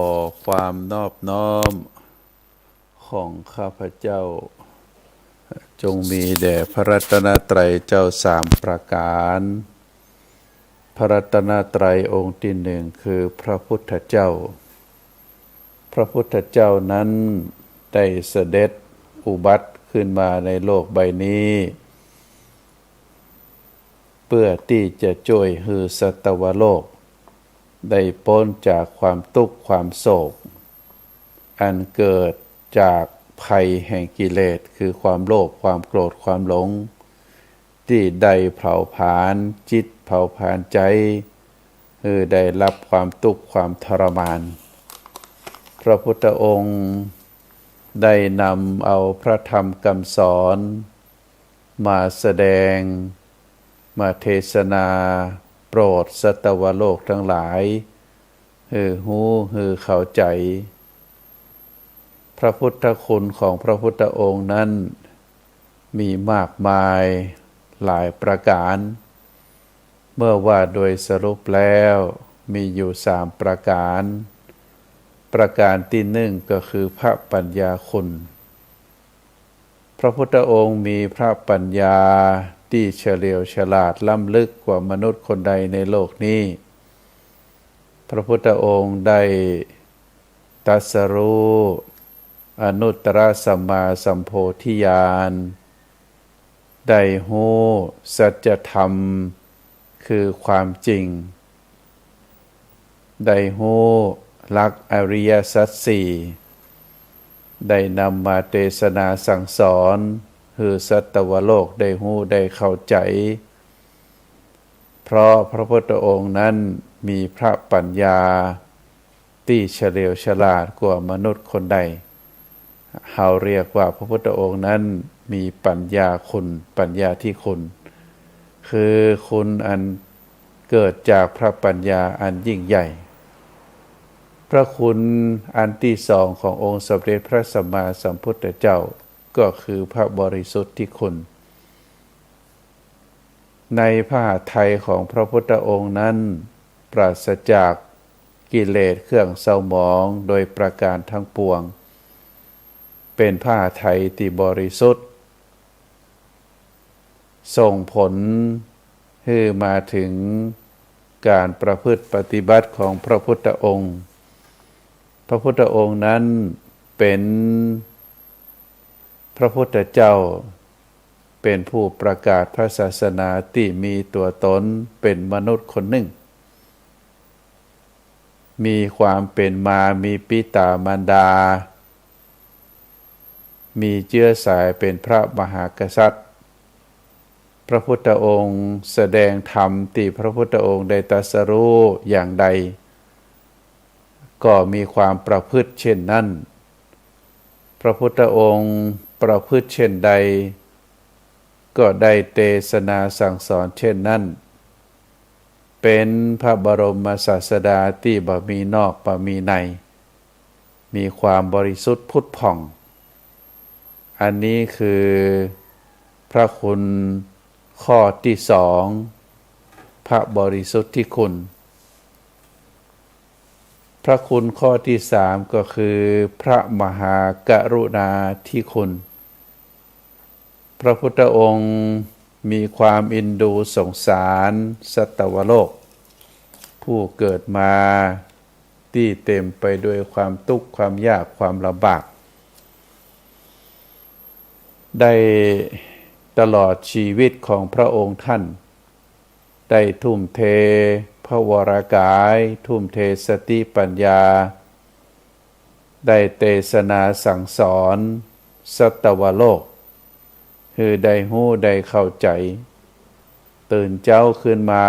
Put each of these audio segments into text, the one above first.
อความนอบน้อมของข้าพเจ้าจงมีแด่พระรัตนตรัยเจ้าสามประการพระรัตนตรัยองค์ที่หนึ่งคือพระพุทธเจ้าพระพุทธเจ้านั้นได้เสด็จอุบัติขึ้นมาในโลกใบนี้เพื่อที่จะช่วยให้สัตวโลกได้พ้นจากความทุกข์ความโศกอันเกิดจากภัยแห่งกิเลสคือความโลภความโกรธความหลงที่ได้เผาผลาญจิตเผาผลาญใจได้รับความทุกข์ความทรมานพระพุทธองค์ได้นำเอาพระธรรมคำสอนมาแสดงมาเทศนาโปรดสัตวโลกทั้งหลายฮู้เข้าใจพระพุทธคุณของพระพุทธองค์นั้นมีมากมายหลายประการเมื่อว่าโดยสรุปแล้วมีอยู่3ประการประการที่หนึ่งก็คือพระปัญญาคุณพระพุทธองค์มีพระปัญญาที่เฉลียวฉลาดล้ำลึกกว่ามนุษย์คนใดในโลกนี้พระพุทธองค์ได้ตรัสรู้อนุตตรสัมมาสัมโพธิญาณได้รู้สัจธรรมคือความจริงได้รู้หลักอริยสัจสี่ได้นำมาเทศนาสั่งสอนคือสัตวโลกได้รู้ได้เข้าใจเพราะพระพุทธองค์นั้นมีพระปัญญาที่เฉลียวฉลาดกว่ามนุษย์คนใดเราเรียกว่าพระพุทธองค์นั้นมีปัญญาคุณปัญญาที่คุณคือคุณอันเกิดจากพระปัญญาอันยิ่งใหญ่พระคุณอันที่สองขององค์สมเด็จพระสัมมาสัมพุทธเจ้าก็คือพระบริสุทธิคุณในพระหัตถ์ไทยของพระพุทธองค์นั้นปราศจากกิเลสเครื่องเศร้าหมองโดยประการทั้งปวงเป็นพระหัตถ์ไทยที่บริสุทธิ์ส่งผลให้มาถึงการประพฤติปฏิบัติของพระพุทธองค์พระพุทธองค์นั้นเป็นพระพุทธเจ้าเป็นผู้ประกาศพระศาสนาที่มีตัวตนเป็นมนุษย์คนหนึ่งมีความเป็นมามีปิตามารดามีเชื้อสายเป็นพระมหากษัตริย์พระพุทธองค์แสดงธรรมที่พระพุทธองค์ได้ตรัสรู้อย่างใดก็มีความประพฤติเช่นนั้นพระพุทธองค์ประพฤติเช่นใดก็ได้เทศนาสั่งสอนเช่นนั้นเป็นพระบรมศาสดาที่บ่มีนอกบ่มีในมีความบริสุทธิ์ผุดผ่องอันนี้คือพระคุณข้อที่สองพระบริสุทธิคุณพระคุณข้อที่สามก็คือพระมหากรุณาธิคุณพระพุทธองค์มีความเอ็นดูสงสารสัตวโลกผู้เกิดมาที่เต็มไปด้วยความทุกข์ความยากความลำบากได้ตลอดชีวิตของพระองค์ท่านได้ทุ่มเทพระวรกายทุ่มเทสติปัญญาได้เทศนาสั่งสอนสัตวโลกคือได้รู้ได้เข้าใจตื่นเจ้าขึ้นมา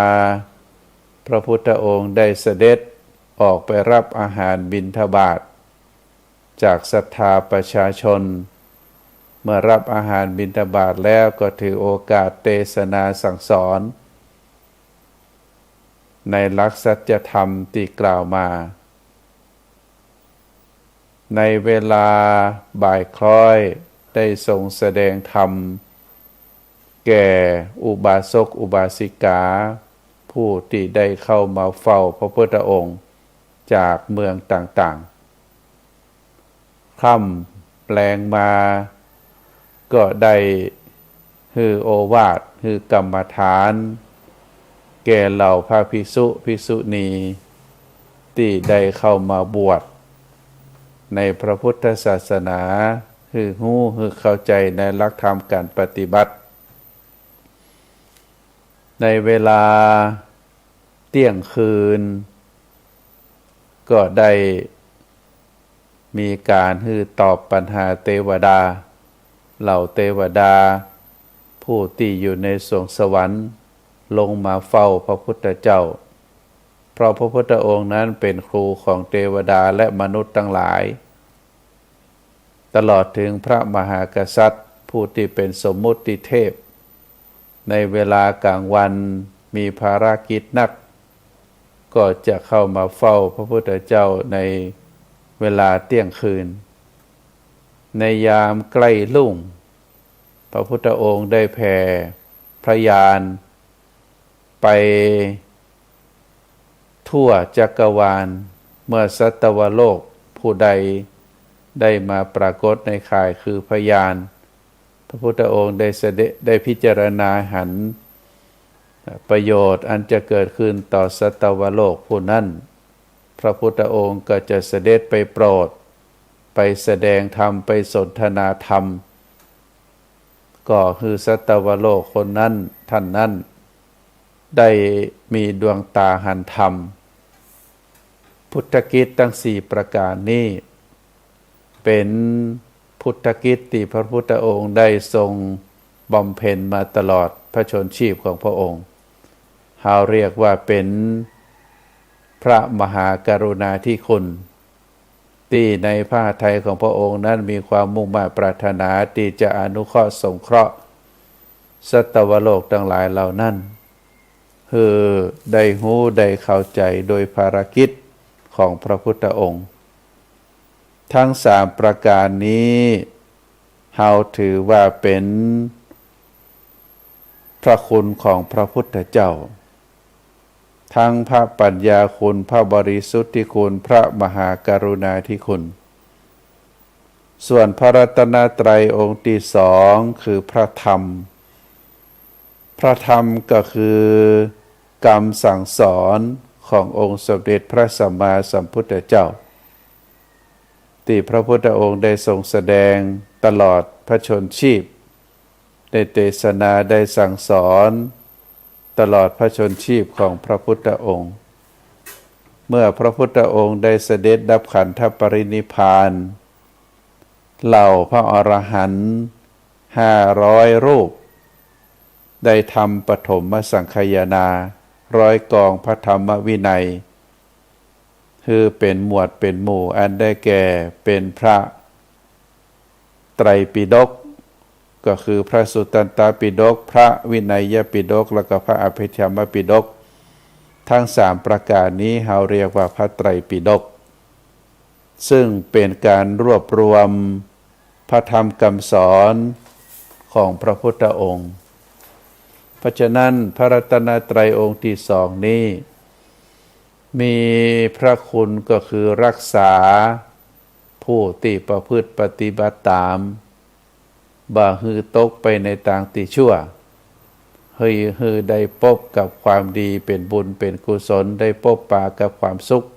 พระพุทธองค์ได้เสด็จออกไปรับอาหารบิณฑบาตจากศรัทธาประชาชนเมื่อรับอาหารบิณฑบาตแล้วก็ถือโอกาสเทศนาสั่งสอนในหลักสัจธรรมที่กล่าวมาในเวลาบ่ายคล้อยได้ทรงแสดงธรรมแก่อุบาสกอุบาสิกาผู้ที่ได้เข้ามาเฝ้าพระพุทธองค์ จากเมืองต่างๆค่ำแปลงมาก็ได้ฮือโอวาทฮือกรรมฐานแก่เหล่าพระภิกษุภิกษุณีที่ได้เข้ามาบวชในพระพุทธศาสนาฮือฮู้ฮือเข้าใจในหลักธรรมการปฏิบัติในเวลาเที่ยงคืนก็ได้มีการฮือตอบปัญหาเทวดาเหล่าเทวดาผู้ที่อยู่ในสวงสวรรค์ลงมาเฝ้าพระพุทธเจ้าเพราะพระพุทธองค์นั้นเป็นครูของเทวดาและมนุษย์ทั้งหลายตลอดถึงพระมหากษัตริย์ผู้ที่เป็นสมมุติเทพในเวลากลางวันมีภารกิจนักก็จะเข้ามาเฝ้าพระพุทธเจ้าในเวลาเที่ยงคืนในยามใกล้รุ่งพระพุทธองค์ได้แผ่พระญาณไปทั่วจักรวาลเมื่อสัตวโลกผู้ใดได้มาปรากฏในข่ายคือพยานพระพุทธองค์ได้พิจารณาหันประโยชน์อันจะเกิดขึ้นต่อสัตวโลกผู้นั้นพระพุทธองค์ก็จะเสด็จไปโปรดไปแสดงธรรมไปสนทนาธรรมก็คือสัตวโลกคนนั้นท่านนั้นได้มีดวงตาหันธรรมพุทธกิจทั้งสี่ประการนี้เป็นพุทธกิจที่พระพุทธองค์ได้ทรงบำเพ็ญมาตลอดพระชนชีพของพระองค์เราเรียกว่าเป็นพระมหากรุณาธิคุณที่ในพระทัยของพระองค์นั้นมีความมุ่งมั่นปรารถนาที่จะอนุเคราะห์สงเคราะห์สัตวโลกทั้งหลายเหล่านั้นคือได้รู้ได้เข้าใจโดยภารกิจของพระพุทธองค์ทั้งสามประการนี้เราถือว่าเป็นพระคุณของพระพุทธเจ้าทั้งพระปัญญาคุณพระบริสุทธิคุณพระมหากรุณาธิคุณส่วนพระรัตนตรัยองค์ที่สองคือพระธรรมพระธรรมก็คือกรรมสั่งสอนขององค์สมเด็จพระสัมมาสัมพุทธเจ้าที่พระพุทธองค์ได้ทรงแสดงตลอดพระชนชีพได้เทศนาได้สั่งสอนตลอดพระชนชีพของพระพุทธองค์เมื่อพระพุทธองค์ได้เสด็จดับขันธปรินิพพานเหล่าพระอรหันต์500 รูปได้ทำปฐมสังฆายนา100 กองพระธรรมวินัยคือเป็นหมวดเป็นหมู่อันได้แก่เป็นพระไตรปิฎกก็คือพระสุตตันตปิฎกพระวินัยปิฎกและก็พระอภิธรรมปิฎกทั้งสามประการนี้เราเรียกว่าพระไตรปิฎกซึ่งเป็นการรวบรวมพระธรรมคำสอนของพระพุทธองค์เพราะฉะนั้นพระรัตนตรัยองค์ที่สองนี้มีพระคุณก็คือรักษาผู้ที่ประพฤติปฏิบัติตามบ่ฮือตกไปในทางที่ชั่วฮือได้พบกับความดีเป็นบุญเป็นกุศลได้พบปะกับความสุข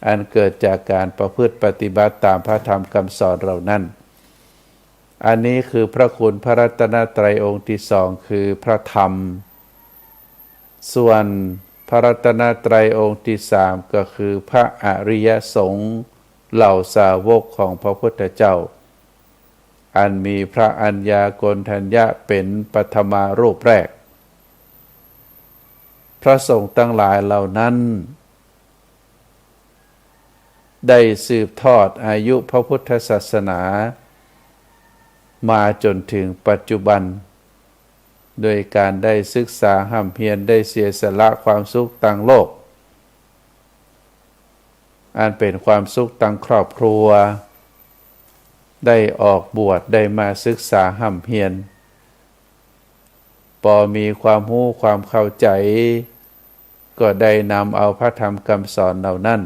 อันเกิดจากการประพฤติปฏิบัติตามพระธรรมคำสอนเหล่านั้นอันนี้คือพระคุณพระรัตนตรัยองค์ที่สองคือพระธรรมส่วนพระรัตนตรัยองค์ที่สามก็คือพระอริยสงฆ์เหล่าสาวกของพระพุทธเจ้าอันมีพระอัญญาโกณฑัญญะเป็นปฐมารูปแรกพระสงฆ์ทั้งหลายเหล่านั้นได้สืบทอดอายุพระพุทธศาสนามาจนถึงปัจจุบันโดยการได้ศึกษาห้ำเพียรได้เสียสละความสุขทางโลกอันเป็นความสุขทางครอบครัวได้ออกบวชได้มาศึกษาห้ำเพียรพอมีความรู้ความเข้าใจก็ได้นำเอาพระธรรมคำสอนเหล่านั้น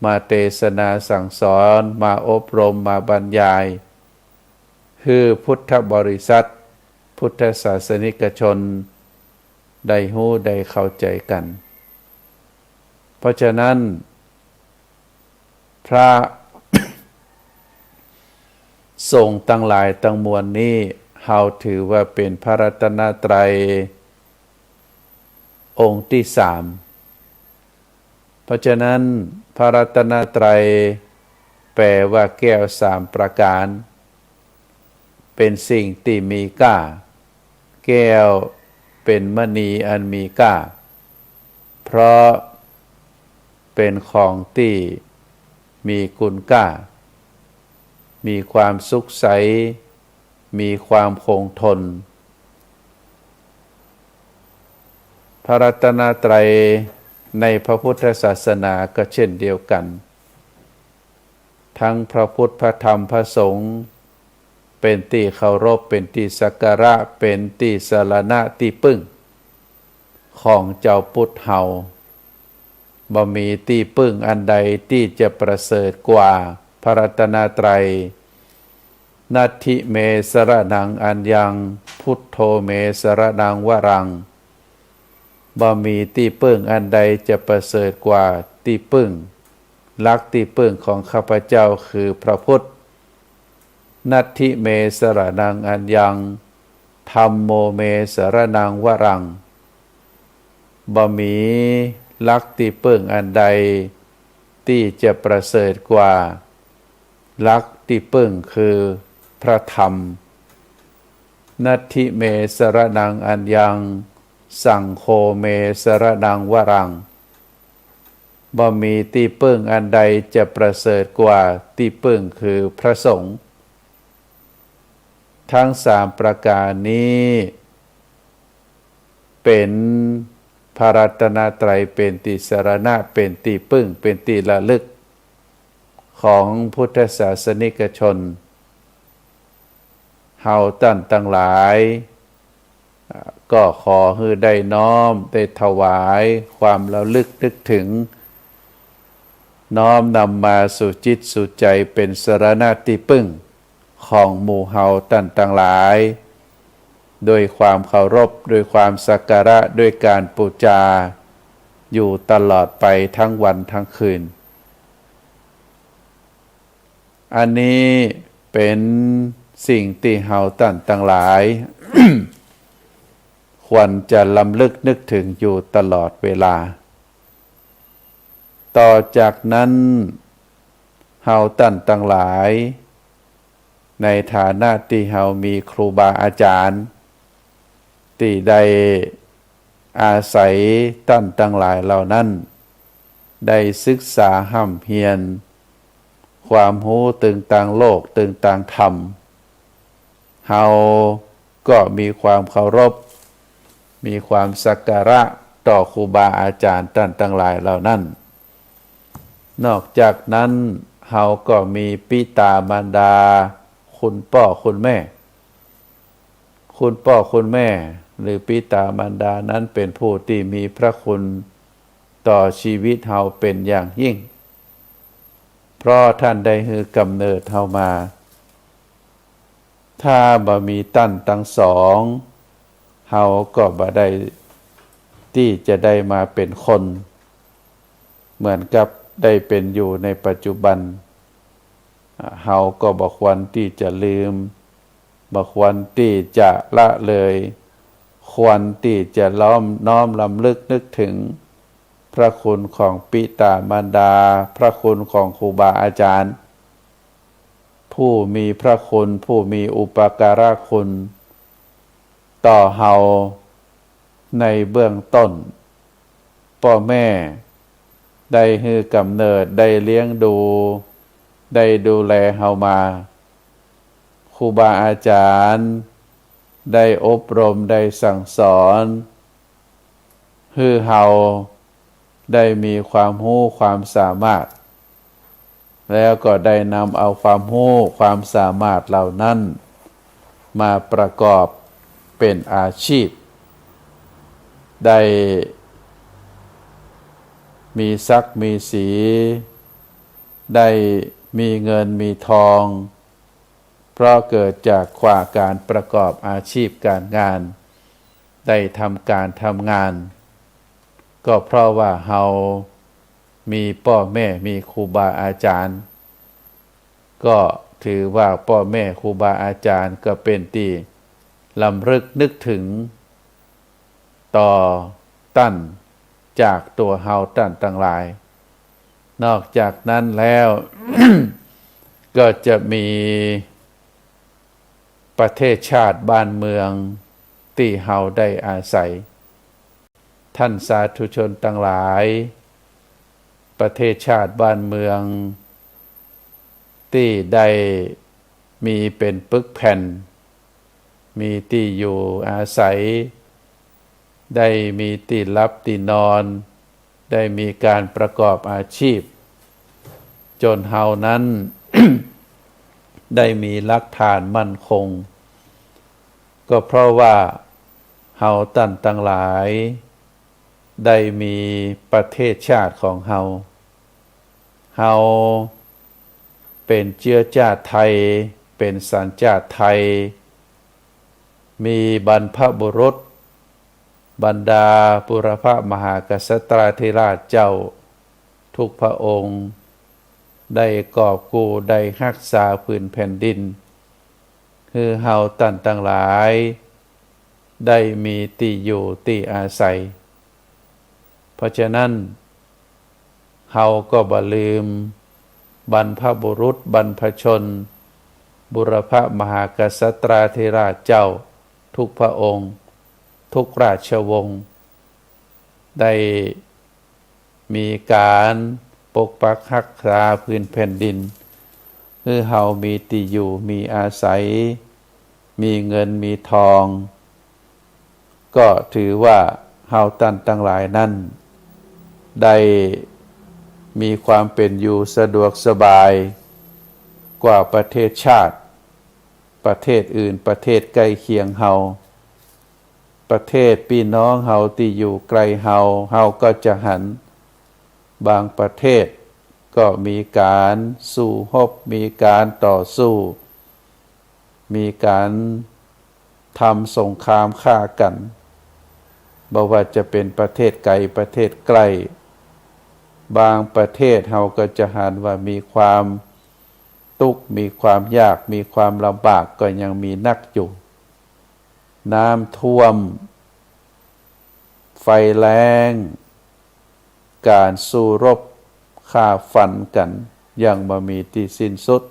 มาเทศนาสั่งสอนมาอบรมมาบรรยายคือพุทธบริษัทพุทธศาสนิกชนได้ฮู้ได้เข้าใจกันเพราะฉะนั้นพระ สงฆ์ตั้งหลายตั้งมวลนี้เฮาถือว่าเป็นพระรัตนตรัยองค์ที่สามเพราะฉะนั้นพระรัตนตรัยแปลว่าแก้วสามประการเป็นสิ่งที่มีค่าแก้วเป็นมณีอันมีค่าเพราะเป็นของที่มีคุณค่ามีความสุขใสมีความคงทนพระรัตนตรัยในพระพุทธศาสนาก็เช่นเดียวกันทั้งพระพุทธพระธรรมพระสงฆ์เป็นที่เคารพเป็นที่สักการะเป็นที่สรณะที่พึ่งของเจ้าพุทธเฮาบ่มีที่พึ่งอันใดที่จะประเสริฐกว่าพระรัตนตรัยนัตถิเมสรนังอัญญังพุทโธเมสรนังวรังบ่มีที่พึ่งอันใดจะประเสริฐกว่าที่พึ่งลักที่พึ่งของข้าพเจ้าคือพระพุทธนัตถิเมสรนังอัญญังธัมโมเมสรนังวรังบ่มีลักที่พึ่งอันใดที่จะประเสริฐกว่าลักที่พึ่งคือพระธรรมนัตถิเมสรนังอัญญังสังโฆเมสรนังวรังบ่มีที่พึ่งอันใดจะประเสริฐกว่าที่พึ่งคือพระสงฆ์ทั้งสามประการนี้เป็นพระรัตนตรัยเป็นที่สรณะเป็นที่พึ่งเป็นที่ระลึกของพุทธศาสนิกชนเฮาท่านทั้งหลายก็ขอให้ได้น้อมได้ถวายความระลึกนึกถึงน้อมนำมาสู่จิตสู่ใจเป็นสรณะที่พึ่งของหมู่เฮาท่านทั้งหลายโดยความเคารพโดยความสักการะด้วยการบูชาอยู่ตลอดไปทั้งวันทั้งคืนอันนี้เป็นสิ่งที่เฮาท่านทั้งหลาย ควรจะลำลึกนึกถึงอยู่ตลอดเวลาต่อจากนั้นเฮาท่านทั้งหลายในฐานะที่เฮามีครูบาอาจารย์ที่ได้อาศัยท่านทั้งหลายเหล่านั้นได้ศึกษาห้ำเฮียนความรู้ตึงต่างโลกตึงต่างธรรมเฮาก็มีความเคารพมีความสักการะต่อครูบาอาจารย์ท่านทั้งหลายเหล่านั้นนอกจากนั้นเฮาก็มีปิตามารดาคุณพ่อคุณแม่คุณพ่อคุณแม่หรือปิตามารดานั้นเป็นผู้ที่มีพระคุณต่อชีวิตเฮาเป็นอย่างยิ่งเพราะท่านได้ให้กำเนิดเฮามาถ้าบ่มีท่านทั้งสองเฮาก็บ่ได้ที่จะได้มาเป็นคนเหมือนกับได้เป็นอยู่ในปัจจุบันเฮาก็บ่ควรที่จะลืมบ่ควรที่จะละเลยควรที่จะน้อมรำลึกนึกถึงพระคุณของปิตามารดาพระคุณของครูบาอาจารย์ผู้มีพระคุณผู้มีอุปการะคุณต่อเฮาในเบื้องต้นพ่อแม่ได้ให้กำเนิดได้เลี้ยงดูได้ดูแลเฮามาครูบาอาจารย์ได้อบรมได้สั่งสอนให้เฮาได้มีความรู้ความสามารถแล้วก็ได้นำเอาความรู้ความสามารถเหล่านั้นมาประกอบเป็นอาชีพได้มีศักดิ์มีศรี ได้มีเงินมีทอง เพราะเกิดจากการประกอบอาชีพการงานได้ทำการทำงานก็เพราะว่าเฮามีพ่อแม่มีครูบาอาจารย์ก็ถือว่าพ่อแม่ครูบาอาจารย์ก็เป็นที่ลำลึกนึกถึงต่อตั้นจากตัวเฮาตั้นทั้งหลายนอกจากนั้นแล้ว ก็จะมีประเทศชาติบ้านเมืองที่เฮาได้อาศัยท่านสาธุชนทั้งหลายประเทศชาติบ้านเมืองที่ได้มีเป็นปึกแผ่นมีที่อยู่อาศัยได้มีที่หลับที่นอนได้มีการประกอบอาชีพจนเฮานั้น ได้มีหลักฐานมั่นคงก็เพราะว่าเฮาตั้นทั้งหลายได้มีประเทศชาติของเฮาเป็นเชื้อชาติไทยเป็นสัญชาติไทยมีบรรพบุรุษบรรดาบุรพมหากษัตริย์ธิราชเจ้าทุกพระองค์ได้กอบกู้ได้รักษาพื้นแผ่นดินคือเฮาตั้นทั้งหลายได้มีที่อยู่ที่อาศัยเพราะฉะนั้นเฮาก็บ่ลืมบรรพบุรุษบรรพชนบุรพมหากษัตริย์ธิราชเจ้าทุกพระองค์ทุกราชวงศ์ได้มีการปกปักรักษาพื้นแผ่นดินคือเฮามีที่อยู่มีอาศัยมีเงินมีทองก็ถือว่าเฮาตั้นทั้งหลายนั้นได้มีความเป็นอยู่สะดวกสบายกว่าประเทศชาติประเทศอื่นประเทศใกล้เคียงเฮาประเทศพี่น้องเฮาที่อยู่ไกลเฮาก็จะหันบางประเทศก็มีการสู้รบมีการต่อสู้มีการทำสงครามฆ่ากันบ่ว่าจะเป็นประเทศไกลประเทศใกล้บางประเทศเฮาก็จะหันว่ามีความทุกข์มีความยากมีความลำบากก็ยังมีนักอยู่น้ำท่วมไฟแล้งการสู้รบฆ่าฟันกันยังบ่มีที่สิ้นสุด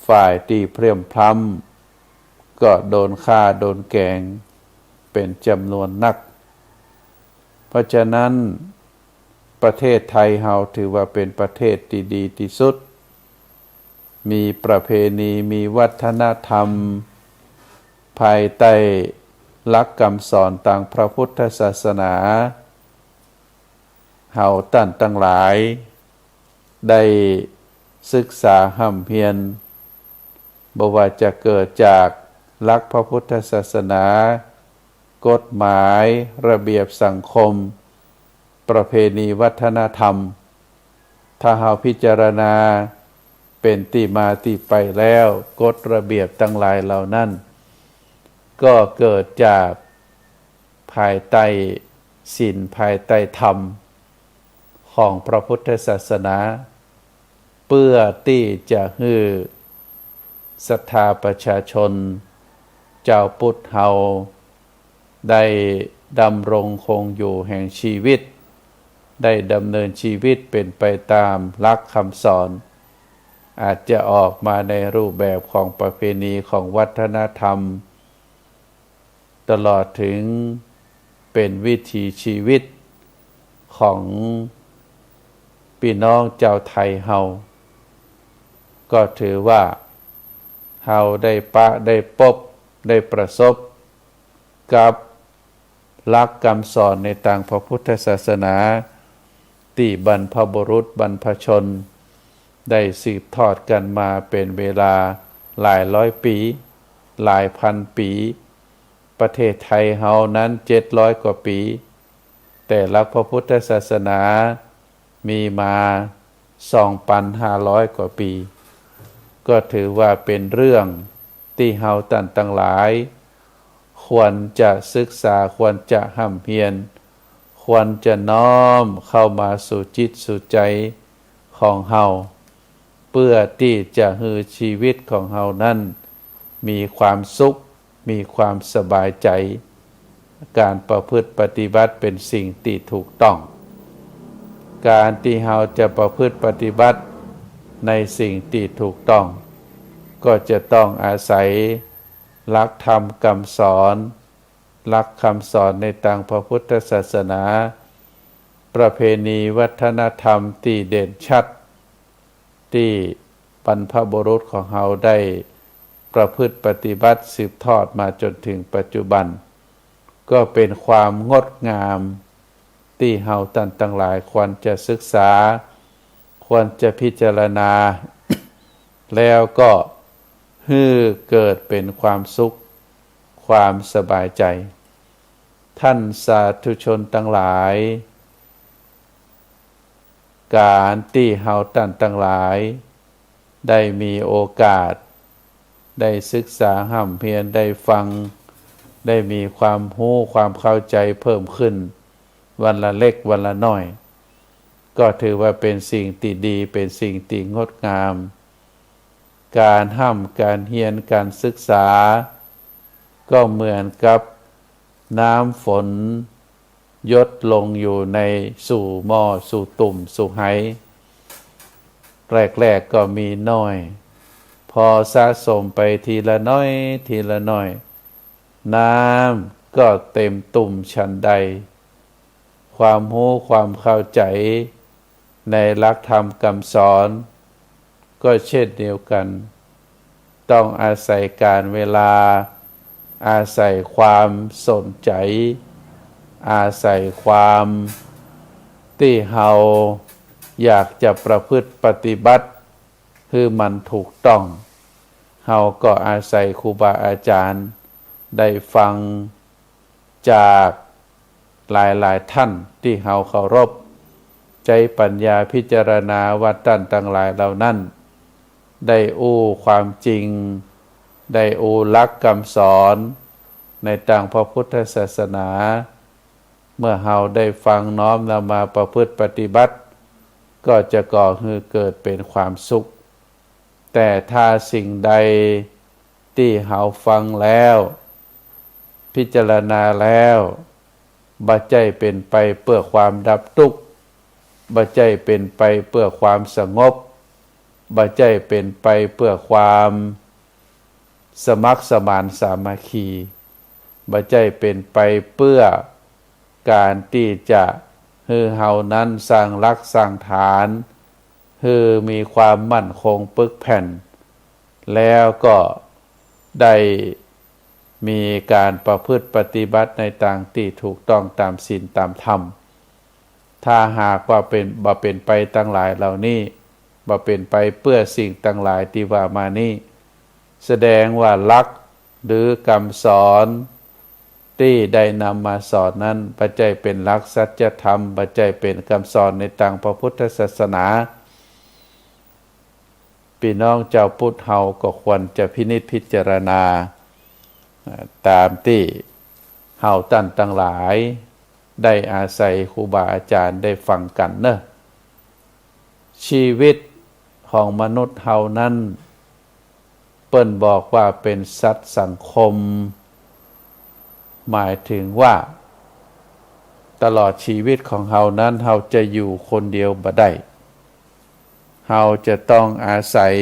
ฝ่ายที่เพลียมพล้ำก็โดนฆ่าโดนแกงเป็นจำนวนนักเพราะฉะนั้นประเทศไทยเฮาถือว่าเป็นประเทศที่ดีที่สุดมีประเพณีมีวัฒนธรรมภายใต้หลักคำสอนทางพระพุทธศาสนาเฮาตั้นทั้งหลายได้ศึกษาห่ำเพียรบ่ว่าจะเกิดจากหลักพระพุทธศาสนากฎหมายระเบียบสังคมประเพณีวัฒนธรรมถ้าเฮาพิจารณาเป็นที่มาที่ไปแล้วกฎระเบียบทั้งหลายเหล่านั้นก็เกิดจากภายใต้ศีลภายใต้ธรรมของพระพุทธศาสนาเพื่อที่จะให้ศรัทธาประชาชนเจ้าพุทธเฮาได้ดำรงคงอยู่แห่งชีวิตได้ดำเนินชีวิตเป็นไปตามหลักคำสอนอาจจะออกมาในรูปแบบของประเพณีของวัฒนธรรมตลอดถึงเป็นวิถีชีวิตของพี่น้องเจ้าไทยเฮาก็ถือว่าเฮาได้ได้พบได้ประสบกับหลักคำสอนในทางพระพุทธศาสนาที่บรรพบุรุษบรรพชนได้สืบทอดกันมาเป็นเวลาหลายร้อยปีหลายพันปีประเทศไทยเฮานั้น700กว่าปีแต่หลักพระพุทธศาสนามีมา 2,500 กว่าปี ก็ถือว่าเป็นเรื่องที่เฮาท่านทั้งหลาย ควรจะศึกษาควรจะห้ำเพียรควรจะน้อมเข้ามาสู่จิตสู่ใจของเฮาเพื่อที่จะให้ชีวิตของเฮานั้นมีความสุขมีความสบายใจการประพฤติปฏิบัติเป็นสิ่งที่ถูกต้องการที่เฮาจะประพฤติปฏิบัติในสิ่งที่ถูกต้องก็จะต้องอาศัยหลักธรรมคำสอนหลักคำสอนในทางพระพุทธศาสนาประเพณีวัฒนธรรมที่เด่นชัดที่บรรพบุรุษของเฮาได้ประพฤติปฏิบัติสืบทอดมาจนถึงปัจจุบันก็เป็นความงดงามที่เฮาท่านทั้งหลายควรจะศึกษาควรจะพิจารณา แล้วก็ให้เกิดเป็นความสุขความสบายใจท่านสาธุชนทั้งหลายการที่เฮาท่านทั้งหลายได้มีโอกาสได้ศึกษาห้ำเพียรได้ฟังได้มีความรู้ความเข้าใจเพิ่มขึ้นวันละเล็กวันละน้อยก็ถือว่าเป็นสิ่งที่ดีเป็นสิ่งที่งดงามการห้ำการเรียนการศึกษาก็เหมือนกับน้ำฝนหยดลงอยู่ในสู่หม้อสู่ตุ่มสู่ไหแรกๆก็มีน้อยพอสะสมไปทีละน้อยทีละน้อยน้ำก็เต็มตุ่มฉันใดความรู้ความเข้าใจในหลักธรรมคำสอนก็เช่นเดียวกันต้องอาศัยการเวลาอาศัยความสนใจอาศัยความที่เฮาอยากจะประพฤติปฏิบัติคือมันถูกต้องเฮาก็อาศัยครูบาอาจารย์ได้ฟังจากหลายๆท่านที่เฮาเคารพใจปัญญาพิจารณาว่าท่านทั้งหลายเหล่านั้นได้อู้ความจริงได้อู้หลักคำสอนในทางพระพุทธศาสนาเมื่อเฮาได้ฟังน้อมนำมาประพฤติปฏิบัติก็จะก่อให้เกิดเป็นความสุขแต่ถ้าสิ่งใดที่เฮาฟังแล้วพิจารณาแล้วบ่ใจเป็นไปเพื่อความดับทุกข์บ่ใจเป็นไปเพื่อความสงบบ่ใจเป็นไปเพื่อความสมัครสมานสามัคคีบ่ใจเป็นไปเพื่อการที่จะให้เฮานั้นสร้างหลักสร้างฐานให้มีความมั่นคงปึกแผ่นแล้วก็ได้มีการประพฤติปฏิบัติในทางที่ถูกต้องตามศีลตามธรรมถ้าหากว่าบ่เป็นไปทั้งหลายเหล่านี้บ่เป็นไปเพื่อสิ่งทั้งหลายที่ว่ามานี้แสดงว่าหลักหรือคำสอนที่ได้นำมาสอนนั้นปัจจัยเป็นหลักสัจธรรมปัจจัยเป็นคำสอนในทางพระพุทธศาสนาพี่น้องเจ้าพุทธเฮาก็ควรจะพินิจพิจารณาตามที่เฮาท่านทั้งหลายได้อาศัยครูบาอาจารย์ได้ฟังกันเนอะชีวิตของมนุษย์เฮานั้นเปิ้นบอกว่าเป็นสัตว์สังคมหมายถึงว่าตลอดชีวิตของเฮานั้นเฮาจะอยู่คนเดียวบ่ได้เฮาจะต้องอาศัย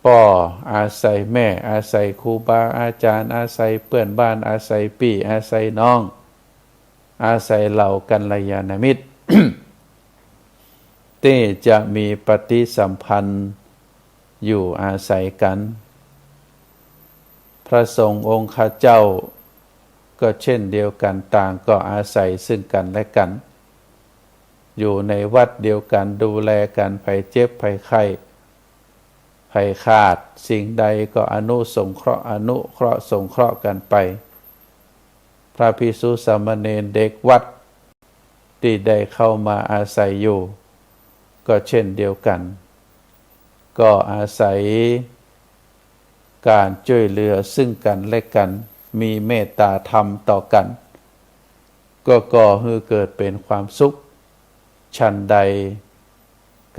พ่ออาศัยแม่อาศัยครูบาอาจารย์อาศัยเพื่อนบ้านอาศัยพี่อาศัยน้องอาศัยเหล่ากัลยาณมิตร ที่จะมีปฏิสัมพันธ์อยู่อาศัยกันพระสงฆ์องค์ข้าเจ้าก็เช่นเดียวกันต่างก็อาศัยซึ่งกันและกันอยู่ในวัดเดียวกันดูแลกันภัยเจ็บภัยไข้ภัยขาดสิ่งใดก็อนุเคราะห์สงเคราะห์กันไปพระภิกษุสามเณรเด็กวัด ที่ได้เข้ามาอาศัยอยู่ก็เช่นเดียวกันก็อาศัยการช่วยเหลือซึ่งกันและกันมีเมตตาธรรมต่อกันก็ก่อให้เกิดเป็นความสุขฉันใด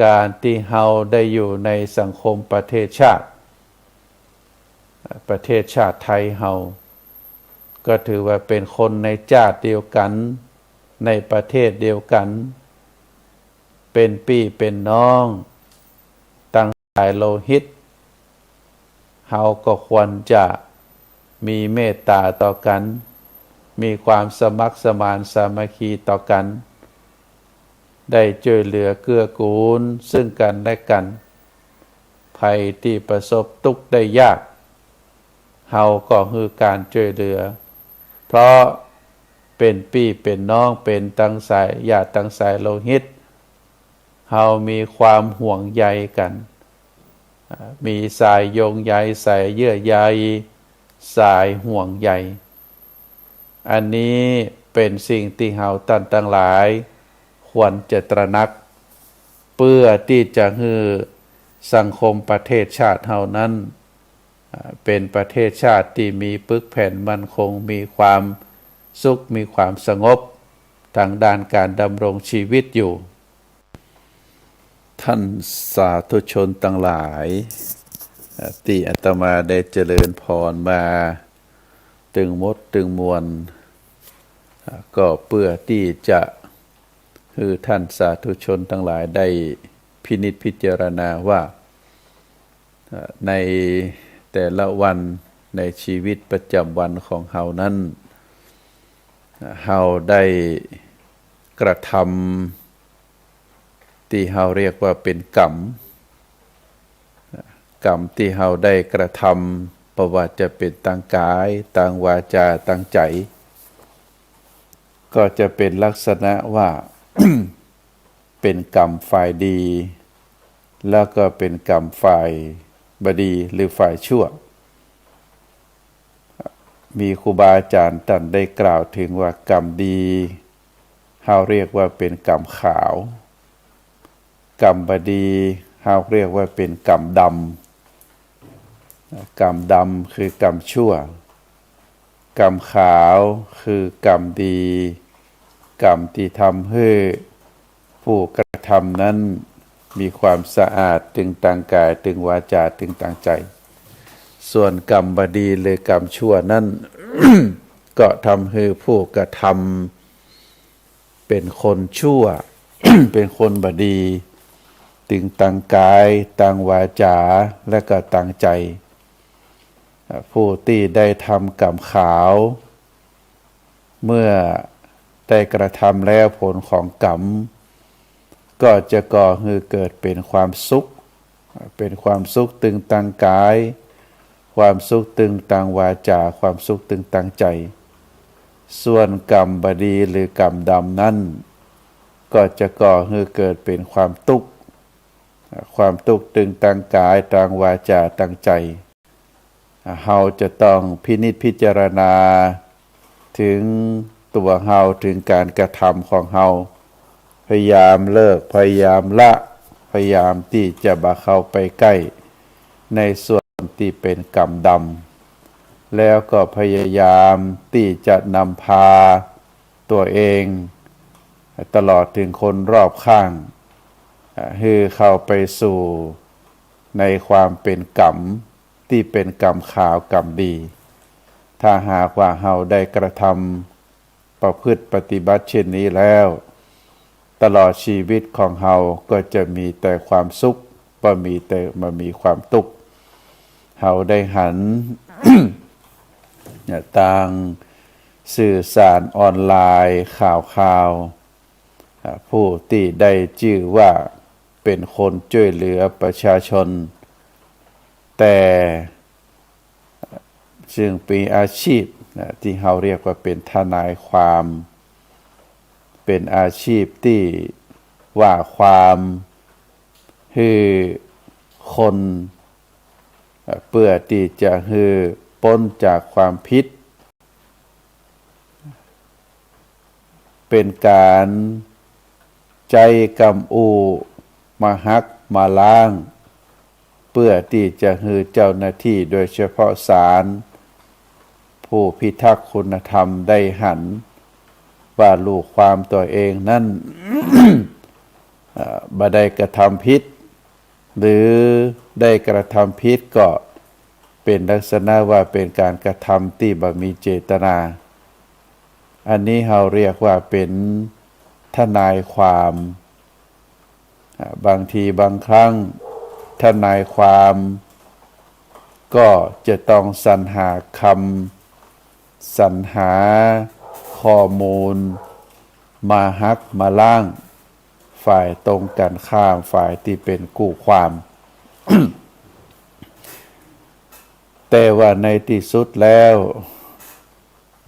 การที่เฮาได้อยู่ในสังคมประเทศชาติไทยเฮาก็ถือว่าเป็นคนในชาติเดียวกันในประเทศเดียวกันเป็นพี่เป็นน้องตั้งสายโลหิตเฮาก็ควรจะมีเมตตาต่อกันมีความสมัครสมานสามัคคีต่อกันได้ช่วยเหลือเกื้อกูลซึ่งกันและกันภัยที่ประสบทุกข์ได้ยากเฮาก็คือการช่วยเหลือเพราะเป็นพี่เป็นน้องเป็นตั้งสายญาติตั้งสายโลหิตเฮามีความห่วงใยกันมีสายโยงใยสายเยื่อใยสายห่วงใยอันนี้เป็นสิ่งที่เฮาท่านทั้งหลายควรจะตระหนักเพื่อที่จะให้สังคมประเทศชาติเฮานั้นเป็นประเทศชาติที่มีปึกแผ่นมั่นคงมีความสุขมีความสงบทางด้านการดำรงชีวิตอยู่ท่านสาธุชนทั้งหลายที่อาตมาได้เจริญพรมาตึงมดตึงมวลก็เพื่อที่จะคือท่านสาธุชนทั้งหลายได้พินิจพิจารณาว่าในแต่ละวันในชีวิตประจำวันของเฮานั้นเฮาได้กระทำที่เฮาเรียกว่าเป็นกรรมที่เฮาได้กระทำบ่ว่าจะเป็นทางกายทางวาจาทางใจก็จะเป็นลักษณะว่า เป็นกรรมฝ่ายดีแล้วก็เป็นกรรมฝ่ายบดีหรือฝ่ายชั่วมีครูบาอาจารย์ท่านได้กล่าวถึงว่ากรรมดีเฮาเรียกว่าเป็นกรรมขาวกรรมบดีเฮาเรียกว่าเป็นกรรมดำกรรมดำคือกรรมชั่วกรรมขาวคือกรรมดีกรรมที่ทำให้ผู้กระทำนั้นมีความสะอาดถึงทางกายถึงวาจาถึงทางใจส่วนกรรมบดีหรือกรรมชั่วนั้น ก็ทำให้ผู้กระทำเป็นคนชั่ว เป็นคนบดีถึงทางกายทางวาจาและก็ทางใจผู้ที่ได้ทำกรรมขาวเมื่อได้กระทำแล้วผลของกรรมก็จะก่อให้เกิดเป็นความสุขตึงทางกายความสุขตึงทางวาจาความสุขตึงทางใจส่วนกรรมบดีหรือกรรมดำนั้นก็จะก่อให้เกิดเป็นความทุกข์ตึงทางกายทางวาจาทางใจเฮาจะต้องพินิจพิจารณาถึงตัวเฮาถึงการกระทำของเฮาพยายามเลิกพยายามละพยายามที่จะบ่เข้าไปใกล้ในส่วนที่เป็นกรรมดำแล้วก็พยายามที่จะนำพาตัวเองตลอดถึงคนรอบข้างให้เข้าไปสู่ในความเป็นกรรมที่เป็นกรรมขาวกรรมดีถ้าหากว่าเฮาได้กระทำประพฤติปฏิบัติเช่นนี้แล้วตลอดชีวิตของเฮาก็จะมีแต่ความสุขบ่มีแต่มามีความทุกข์เฮาได้หัน ต่างสื่อสารออนไลน์ข่าวผู้ที่ได้ชื่อว่าเป็นคนช่วยเหลือประชาชนแต่ซึ่งเป็นอาชีพที่เฮาเรียกว่าเป็นทนายความเป็นอาชีพที่ว่าความให้คนเพื่อที่จะให้พ้นจากความผิด เป็นการใจกำอูมาฮักมาล้างเพื่อที่จะให้เจ้าหน้าที่โดยเฉพาะศาลผู้พิทักษ์คุณธรรมได้หันว่าลูกความตัวเองนั้น บ่ได้กระทำผิดหรือได้กระทำผิดก็เป็นลักษณะว่าเป็นการกระทำที่บ่มีเจตนาอันนี้เราเรียกว่าเป็นทนายความบางทีบางครั้งทนายความก็จะต้องสรรหาคำสรรหาข้อมูลมาฮักมาล้างฝ่ายตรงกันข้ามฝ่ายที่เป็นคู่ความ แต่ว่าในที่สุดแล้ว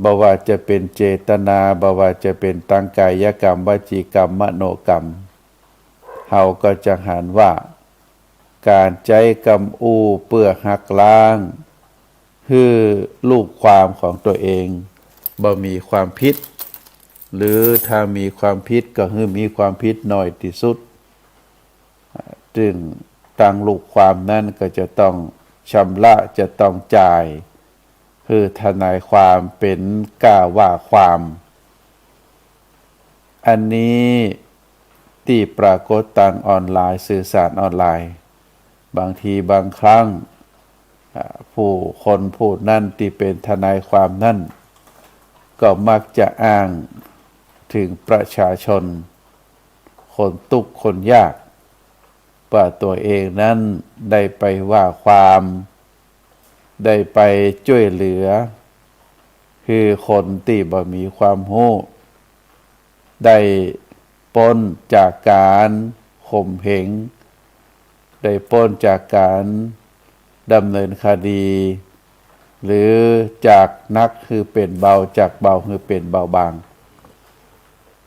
บ่ว่าจะเป็นเจตนาบ่ว่าจะเป็นตั้งกายกรรมวจีกรรมมโนกรรมเฮาก็จะหันว่าการใจกำอูเพื่อหักล้างคือลูกความของตัวเองบ่มีความผิดหรือถ้ามีความผิดก็คือมีความผิดน้อยที่สุดจึงตั้งลูกความนั้นก็จะต้องชำระจะต้องจ่ายคือทนายความเป็นกล้าว่าความอันนี้ที่ปรากฏทางออนไลน์สื่อสารออนไลน์บางทีบางครั้งผู้คนผู้นั่นที่เป็นทนายความนั่นก็มักจะอ้างถึงประชาชนคนทุกข์คนยากว่าตัวเองนั้นได้ไปว่าความได้ไปช่วยเหลือคือคนที่บ่มีความรู้ได้พ้นจากการข่มเหงได้พ้นจากการดำเนินคดีหรือจากนักคือเป็นเบาจากเบาคือเป็นเบาบาง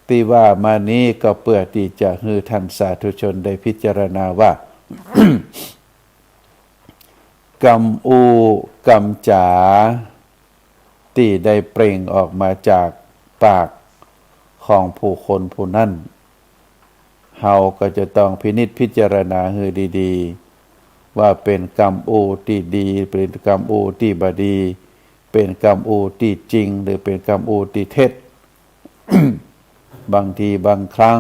ที่ว่ามานี้ก็เพื่อที่จะให้ท่านสาธุชนได้พิจารณาว่า กำอูกำจ๋าที่ได้เปล่งออกมาจากปากของผู้คนผู้นั้นเฮาก็จะต้องพินิจพิจารณาให้ดีๆว่าเป็นกำอูที่ดีเป็นกำอูที่บ่ดีเป็นกำอูที่จริงหรือเป็นกำอูที่เท็จ บางทีบางครั้ง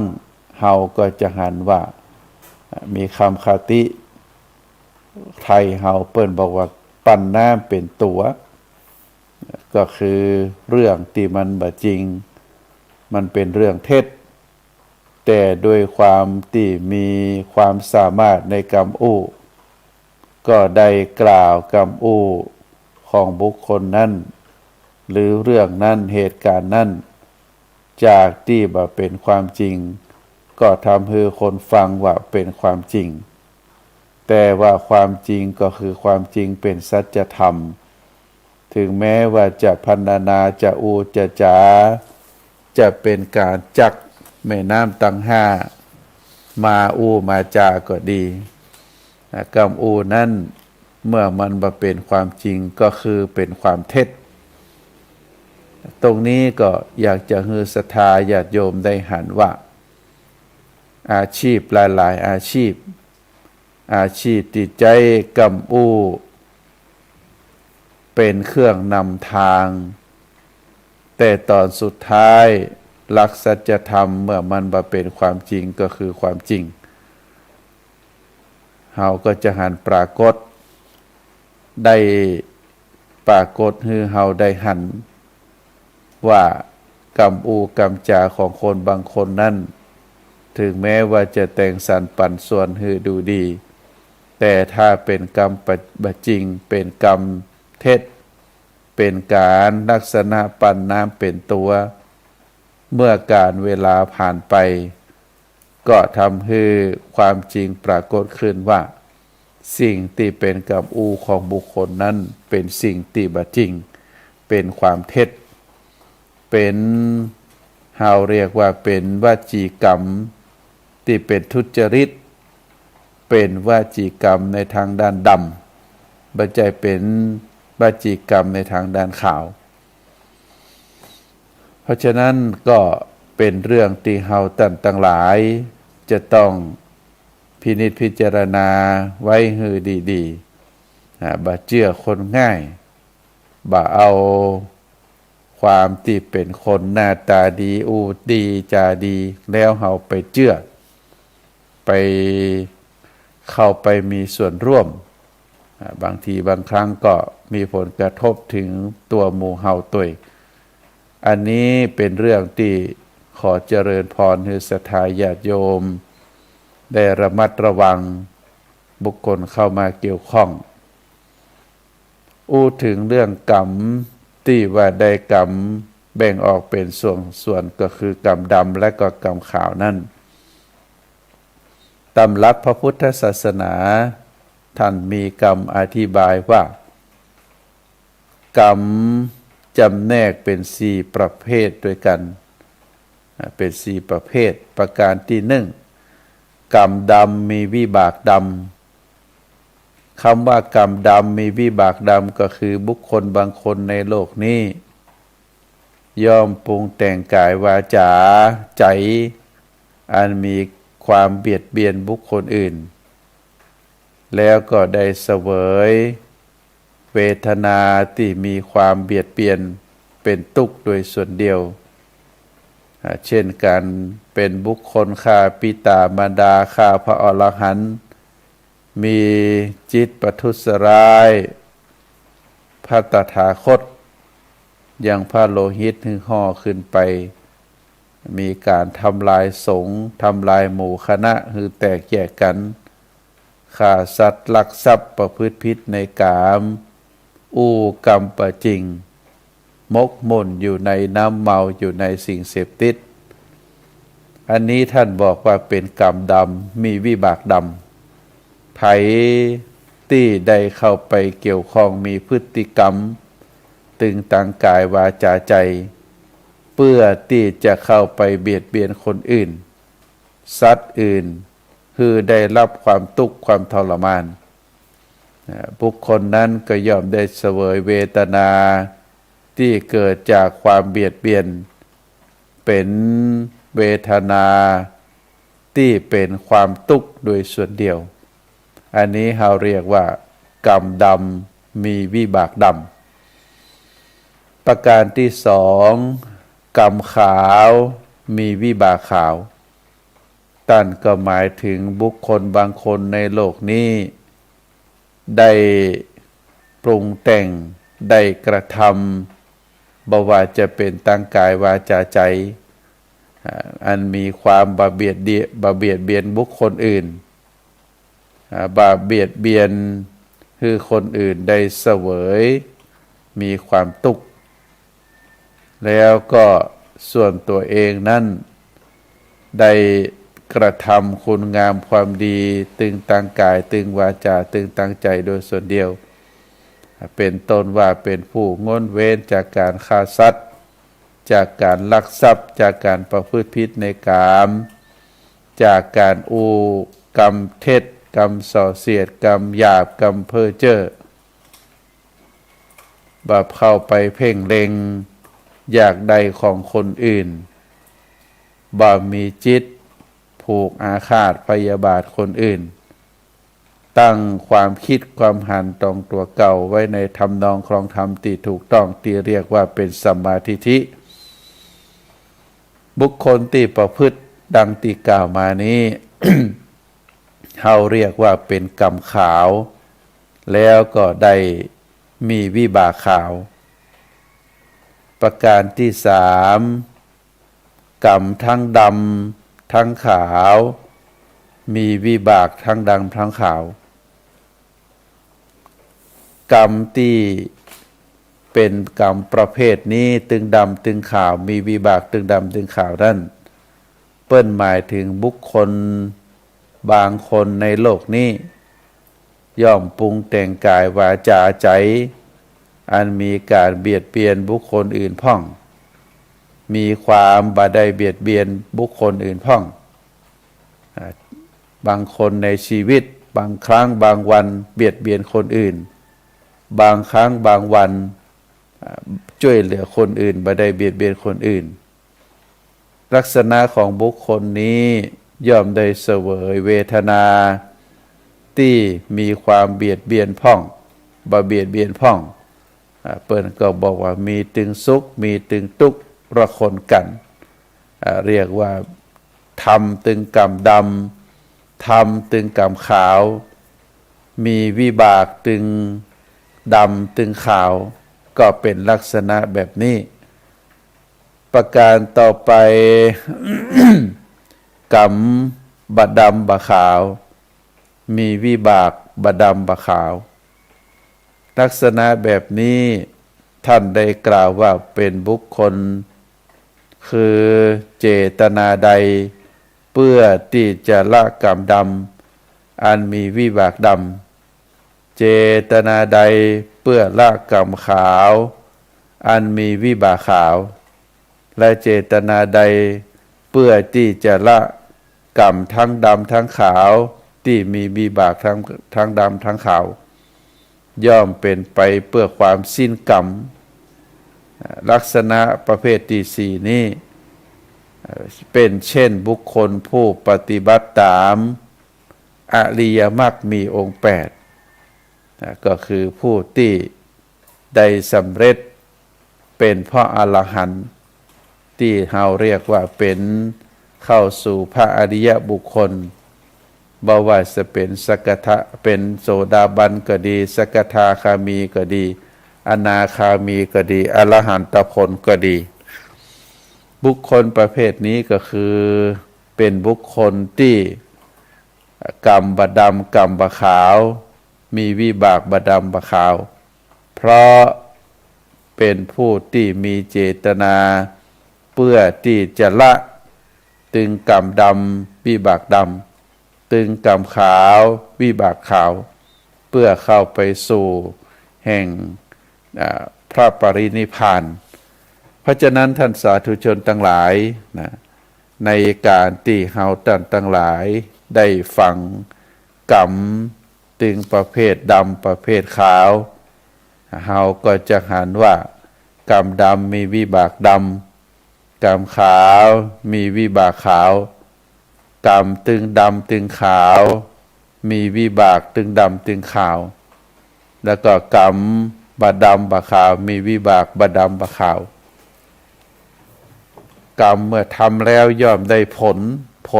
เฮาก็จะหันว่ามีคำคติไทยเฮาเปิ้นบอกว่าปั้นน้ำเป็นตัวก็คือเรื่องที่มันบ่จริงมันเป็นเรื่องเท็จแต่ด้วยความที่มีความสามารถในกำอู้ก็ได้กล่าวกำอู้ของบุคคลนั้นหรือเรื่องนั้นเหตุการณ์นั้นจากที่บ่เป็นความจริงก็ทำให้คนฟังว่าเป็นความจริงแต่ว่าความจริงก็คือความจริงเป็นสัจธรรมถึงแม้ว่าจะพรรณนาจะอูจะจ๋าจะเป็นการจักแม่น้ำตั้งห้ามาอูมาจาก็ดีกำอูนั้นเมื่อมันบ่เป็นความจริงก็คือเป็นความเท็จตรงนี้ก็อยากจะให้ศรัทธาญาติโยมได้หันว่าอาชีพหลายๆอาชีพที่ใจกำอูเป็นเครื่องนำทางแต่ตอนสุดท้ายหลักสัจธรรมเมื่อมันบ่เป็นความจริงก็คือความจริงเฮาก็จะหันปรากฏได้ปรากฏให้เฮาได้หันว่ากำอูกำจาของคนบางคนนั้นถึงแม้ว่าจะแต่งสรรปันส่วนให้ดูดีแต่ถ้าเป็นกรรมบจริงเป็นกรรมเท็จเป็นการลักษณะปั่นน้ำเป็นตัวเมื่อการเวลาผ่านไปก็ทำให้ความจริงปรากฏขึ้นว่าสิ่งที่เป็นกรรมอูของบุคคลนั้นเป็นสิ่งที่บ่จริงเป็นความเท็จเป็นเฮาเรียกว่าเป็นวจีกรรมที่เป็นทุจริตเป็นวจีกรรมในทางด้านดำบ่ใช่เป็นวจีกรรมในทางด้านขาวเพราะฉะนั้นก็เป็ เป็นเรื่องที่เฮาท่านทั้งหลายจะต้องพินิจพิจารณาไว้ให้ดีๆบ่เชื่อคนง่ายบ่เอาความที่เป็นคนหน้าตาดีอูดีจาดีแล้วเฮาไปเชื่อไปเข้าไปมีส่วนร่วมบางทีบางครั้งก็มีผลกระทบถึงตัวหมู่เฮาตัวอันนี้เป็นเรื่องที่ขอเจริญพรให้ศรัทธาญาติโยมได้ระมัดระวังบุคคลเข้ามาเกี่ยวข้องถึงเรื่องกรรมที่ว่าได้กรรมแบ่งออกเป็นส่วนก็คือกรรมดำและก็กรรมขาวนั่นตำรับพระพุทธศาสนาท่านมีกรรมอธิบายว่ากรรมจำแนกเป็น4ประเภทด้วยกันเป็น4ประเภทประการที่1กรรมดำมีวิบากดำคำว่ากรรมดำมีวิบากดำก็คือบุคคลบางคนในโลกนี้ย่อมปรุงแต่งกายวาจาใจอันมีความเบียดเบียนบุคคลอื่นแล้วก็ได้เสวยเวทนาที่มีความเบียดเบียนเป็นทุกข์โดยส่วนเดียวเช่นการเป็นบุคคลฆ่าปิตามารดาฆ่าพระอรหันต์มีจิตประทุษร้ายพระตถาคตยังพระโลหิตถึงห่อขึ้นไปมีการทำลายสงฆ์ทำลายหมู่คณะคือแตกแยกกันฆ่าสัตว์ลักทรัพย์ประพฤติผิดในกามกรรมประจริงมกมุ่นอยู่ในน้ำเมาอยู่ในสิ่งเสพติดอันนี้ท่านบอกว่าเป็นกรรมดำมีวิบากดำไผที่ได้เข้าไปเกี่ยวข้องมีพฤติกรรมตึงตังกายวาจาใจเพื่อที่จะเข้าไปเบียดเบียนคนอื่นสัตว์อื่นคือได้รับความทุกข์ความทรมานบุคคลนั้นก็ย่อมได้เสวยเวทนาที่เกิดจากความเบียดเบียนเป็นเวทนาที่เป็นความทุกข์โดยส่วนเดียวอันนี้เราเรียกว่ากรรมดำมีวิบากดำประการที่2กรรมขาวมีวิบากขาวนั่นก็หมายถึงบุคคลบางคนในโลกนี้ได้ปรุงแต่งได้กระทำบ่ว่าจะเป็นตั้งกายวาจาใจอันมีความบาเบียดเบียนบุคคลอื่นบาเบียดเบียนคือคนอื่นได้เสวยมีความทุกข์แล้วก็ส่วนตัวเองนั้นได้กระทำคุณงามความดีตึงตั้งกายตึงวาจาตึงตั้งใจโดยส่วนเดียวเป็นต้นว่าเป็นผู้งดเว้นจากการฆ่าสัตว์จากการลักทรัพย์จากการประพฤติผิดในกามจากการกรรมเท็จกรรมส่อเสียดกรรมหยาบกรรมเพ้อเจ้อบาปเข้าไปเพ่งเล็งอยากใดของคนอื่นบ่มีจิตผูกอาฆาตพยาบาทคนอื่นตั้งความคิดความหันตรงตัวเก่าไว้ในทำนองครองธรรมที่ถูกต้องที่เรียกว่าเป็นสัมมาทิฏฐิบุคคลที่ประพฤติดังที่กล่าวมานี้ เขาเรียกว่าเป็นกรรมขาวแล้วก็ได้มีวิบากขาวประการที่3กรรมทั้งดำทั้งขาวมีวิบากทั้งดำทั้งขาวกรรมที่เป็นกรรมประเภทนี้ตึงดำตึงขาวมีวิบากตึงดำตึงขาวนั่นเปิ้นหมายถึงบุคคลบางคนในโลกนี้ย่อมปรุงแต่งกายวาจาใจอันมีการเบียดเบียนบุคคลอื่นพ่องมีความบ่ได้เบียดเบียนบุคคลอื่นพ่องบางคนในชีวิตบางครั้งบางวันเบียดเบียนคนอื่นบางครั้งบางวันช่วยเหลือคนอื่นบ่ได้เบียดเบียนคนอื่น ลักษณะของบุคคลนี้ย่อมได้เสวยเวทนาที่มีความเบียดเบียนพ่องบ่เบียดเบียนพ่องเปิ้นก็บอกว่ามีตึงสุขมีตึงทุกข์ระคนกันเรียกว่าทำตึงกรรมดำทำตึงกรรมขาวมีวิบากตึงดำตึงขาวก็เป็นลักษณะแบบนี้ประการต่อไป กรรมบดำบะขาวมีวิบากบดำบะขาวลักษณะแบบนี้ท่านได้กล่าวว่าเป็นบุคคลคือเจตนาใดเพื่อที่จะละกรรมดำอันมีวิบากดำเจตนาใดเพื่อละกรรมขาวอันมีวิบากขาวและเจตนาใดเพื่อที่จะละกรรมทั้งดำทั้งขาวที่มีวิบากทั้งดำทั้งขาวย่อมเป็นไปเพื่อความสิ้นกรรมลักษณะประเภทที่สี่นี้เป็นเช่นบุคคลผู้ปฏิบัติตามอริยมรรคมีองค์8ก็คือผู้ที่ได้สำเร็จเป็นพระอรหันต์ที่เราเรียกว่าเป็นเข้าสู่พระอริยบุคคลบ่ว่าจะเป็นสกทาเป็นโสดาบันก็ดีสกทาคามีก็ดีอนาคามีก็ดีอรหันตผลก็ดีบุคคลประเภทนี้ก็คือเป็นบุคคลที่กรรมบดำกรรมบขาวมีวิบากบดำบขาวเพราะเป็นผู้ที่มีเจตนาเพื่อที่จะละตึงกรรมดำวิบากดำตึงกรรมขาววิบากขาวเพื่อเข้าไปสู่แห่งพระปรินิพพานเพราะฉะนั้นท่านสาธุชนทั้งหลายนะในการที่เฮาท่านทั้งหลายได้ฟังกรรมตึงประเภทดำประเภทขาวเฮาก็จะหันว่ากรรมดำมีวิบากดำกรรมขาวมีวิบากขาวกรรมตึงดำตึงขาวมีวิบากตึงดำตึงขาวแล้วก็กรรมบดำบขาวมีวิบากบดำบขาวกรรมเมื่อทำแล้วย่อมได้ผ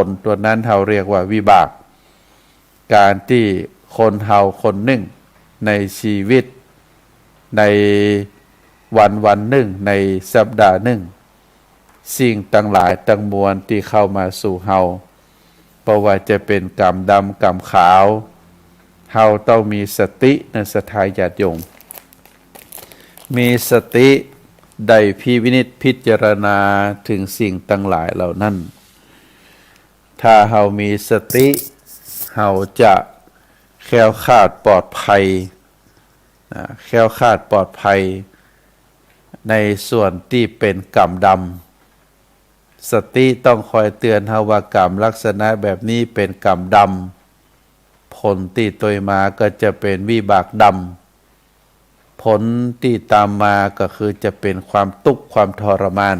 ลตัวนั้นเราเรียกว่าวิบากการที่คนเฮาคนหนึ่งในชีวิตในวันหนึ่งในสัปดาห์หนึ่งสิ่งต่างหลายต่างมวลที่เข้ามาสู่เฮาเพราะว่าจะเป็นกรรมดำกรรมขาวเฮาต้องมีสติในศรัทธาญาติโยมมีสติได้พิจารณาถึงสิ่งต่างหลายเหล่านั้นถ้าเฮามีสติเฮาจะแคล้วคลาดปลอดภัยแคล้วคลาดปลอดภัยในส่วนที่เป็นกรรมดำสติต้องคอยเตือนเฮาว่ากรรมลักษณะแบบนี้เป็นกรรมดำผลที่ตวยมาก็จะเป็นวิบากดำผลที่ตามมาก็คือจะเป็นความทุกข์ความทรมาน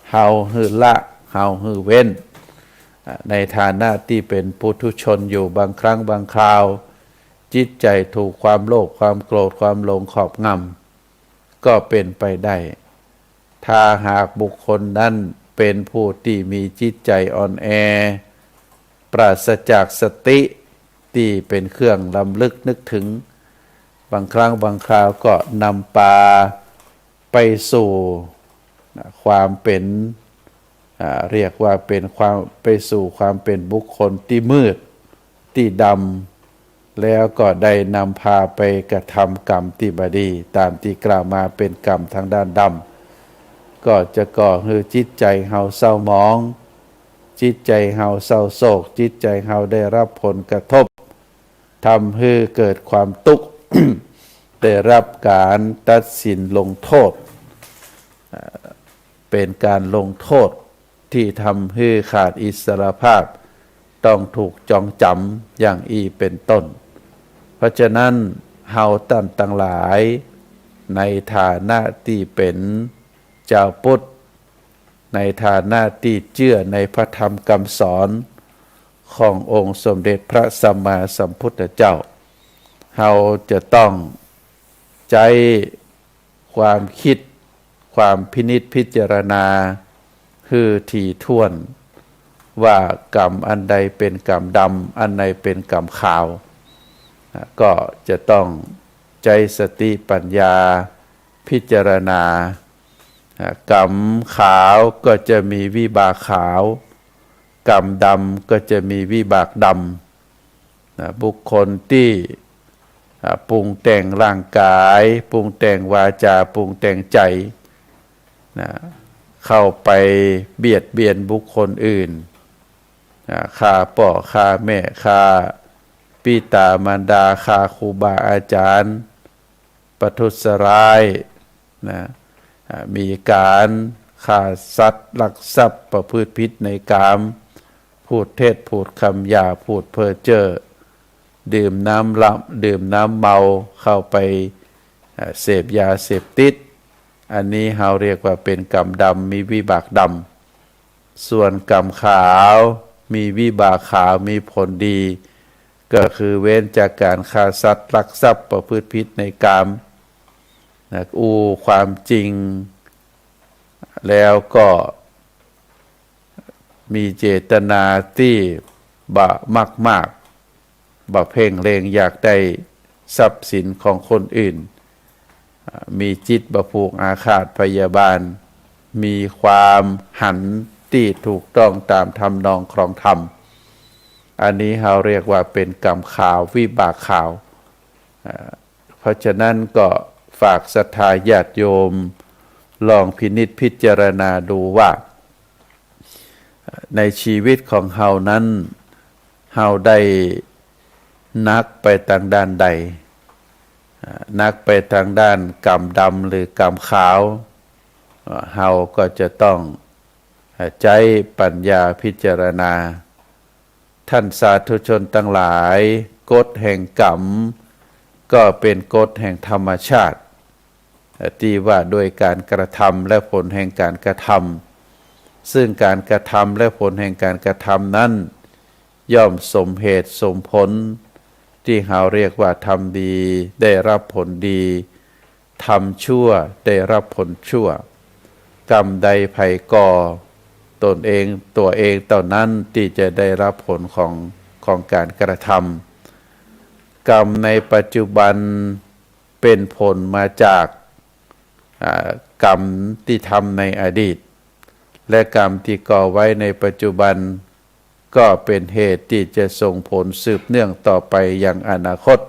เฮาหือละเฮาหือเว้นในฐานะที่เป็นปุถุชนอยู่บางครั้งบางคราวจิตใจถูกความโลภความโกรธความหลงครอบงำก็เป็นไปได้ถ้าหากบุคคลนั้นเป็นผู้ที่มีจิตใจอ่อนแอปราศจากสติที่เป็นเครื่องรำลึกนึกถึงบางครั้งบางคราวก็นำพาไปสู่ความเป็นเรียกว่าเป็นความไปสู่ความเป็นบุคคลที่มืดที่ดำแล้วก็ได้นำพาไปกระทำกรรมที่บดีตามที่กล่าวมาเป็นกรรมทางด้านดำก็จะก่อให้จิตใจเฮาเศร้าหมองจิตใจเฮาเศร้าโศกจิตใจเฮาได้รับผลกระทบทำให้เกิดความทุกข์ ได้รับการตัดสินลงโทษเป็นการลงโทษที่ทำให้ขาดอิสรภาพต้องถูกจองจำอย่างอีเป็นต้นเพราะฉะนั้นเฮาท่านทั้งหลายในฐานะที่เป็นเจ้าพุทธ ในฐานะที่เชื่อในพระธรรมคำสอนขององค์สมเด็จพระสัมมาสัมพุทธเจ้าเราจะต้องใช้ความคิดความพินิจพิจารณาคือถี่ถ้วนว่ากรรมอันใดเป็นกรรมดำอันใดเป็นกรรมขาวก็จะต้องใช้สติปัญญาพิจารณากรรมขาวก็จะมีวิบากขาวกรรมดำก็จะมีวิบากดำบุคคลที่ปรุงแต่งร่างกายปรุงแต่งวาจาปรุงแต่งใจเข้าไปเบียดเบียนบุคคลอื่นฆ่าพ่อฆ่าแม่ฆ่าปิตามารดาฆ่าครูบาอาจารย์ประทุษร้ายมีการฆ่าสัตว์ลักทรัพย์ประพฤติผิดในกามพูดเท็จพูดคำหยาพูดเพ้อเจ้อดื่มน้ำลับดื่มน้ำเมาเข้าไปเสพยาเสพติดอันนี้เราเรียกว่าเป็นกรรมดำมีวิบากดำส่วนกรรมขาวมีวิบากขาวมีผลดีก็คือเว้นจากการฆ่าสัตว์ลักทรัพย์ประพฤติผิดในกามความจริงแล้วก็มีเจตนาที่บะมากบะเพ่งเล็งอยากได้ทรัพย์สินของคนอื่นมีจิตบะผูกอาฆาตพยาบาทมีความหันที่ถูกต้องตามธรรมนองครองธรรมอันนี้เราเรียกว่าเป็นกรรมขาววิบากขาวเพราะฉะนั้นก็ฝากศรัทธาญาติโยมลองพินิจพิจารณาดูว่าในชีวิตของเฮานั้นเฮาได้นักไปทางด้านใดนักไปทางด้านกรรมดำหรือกรรมขาวเฮาก็จะต้องใช้ปัญญาพิจารณาท่านสาธุชนทั้งหลายกฎแห่งกรรมก็เป็นกฎแห่งธรรมชาติที่ว่าโดยการกระทำและผลแห่งการกระทำซึ่งการกระทำและผลแห่งการกระทำนั้นย่อมสมเหตุสมผลที่เราเรียกว่าทำดีได้รับผลดีทำชั่วได้รับผลชั่วกรรมใดไผก่อตนเองตัวเองเท่านั้นที่จะได้รับผลของการกระทำกรรมในปัจจุบันเป็นผลมาจากกรรมที่ทำในอดีตและกรรมที่ก่อไว้ในปัจจุบันก็เป็นเหตุที่จะส่งผลสืบเนื่องต่อไปอย่างอนาคต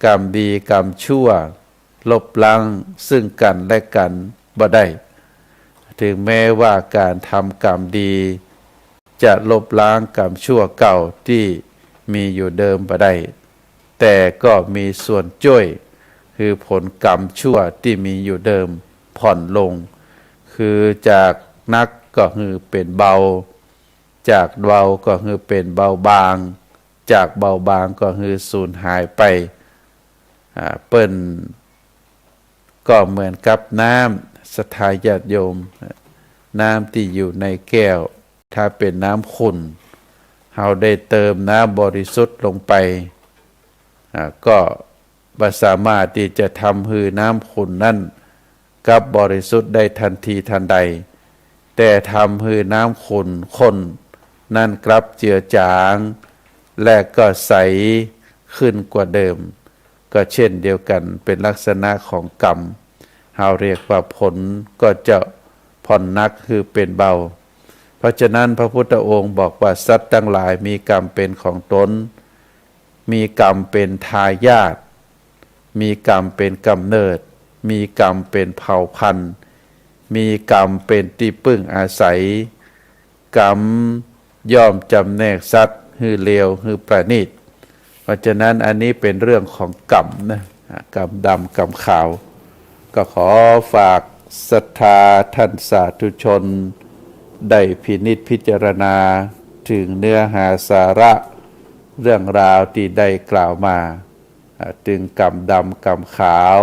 กรรมดีกรรมชั่วลบล้างซึ่งกันและกันบ่ได้ถึงแม้ว่าการทำกรรมดีจะลบล้างกรรมชั่วเก่าที่มีอยู่เดิมบ่ได้แต่ก็มีส่วนช่วยคือผลกรรมชั่วที่มีอยู่เดิมผ่อนลงคือจากนักก็คือเป็นเบาจากเบาก็คือเป็นเบาบางจากเบาบางก็คือสูญหายไปเปิ้นก็เหมือนกับน้ำศรัทธาญาติโยมน้ำที่อยู่ในแก้วถ้าเป็นน้ำขุ่นเราได้เติมน้ำบริสุทธิ์ลงไปก็บ่สามารถที่จะทำให้น้ำขุ่นนั้นกับบริสุทธิ์ได้ทันทีทันใดแต่ทำให้น้ำขุ่นข้นนั่นกลับเจือจางและก็ใสขึ้นกว่าเดิมก็เช่นเดียวกันเป็นลักษณะของกรรมเราเรียกว่าผลก็จะผ่อนนักคือเป็นเบาเพราะฉะนั้นพระพุทธองค์บอกว่าสัตว์ทั้งหลายมีกรรมเป็นของตนมีกรรมเป็นทายาทมีกรรมเป็นกำเนิดมีกรรมเป็นเผ่าพันธุ์มีกรรมเป็นที่พึ่งอาศัยกรรมย่อมจำแนกสัตว์ฮือเลวฮือประณีตเพราะฉะนั้นอันนี้เป็นเรื่องของกรรมนะกรรมดำกรรมขาวก็ขอฝากศรัทธาท่านสาธุชนได้พินิจพิจารณาถึงเนื้อหาสาระเรื่องราวที่ได้กล่าวมาถึงกรรมดำกรรมขาว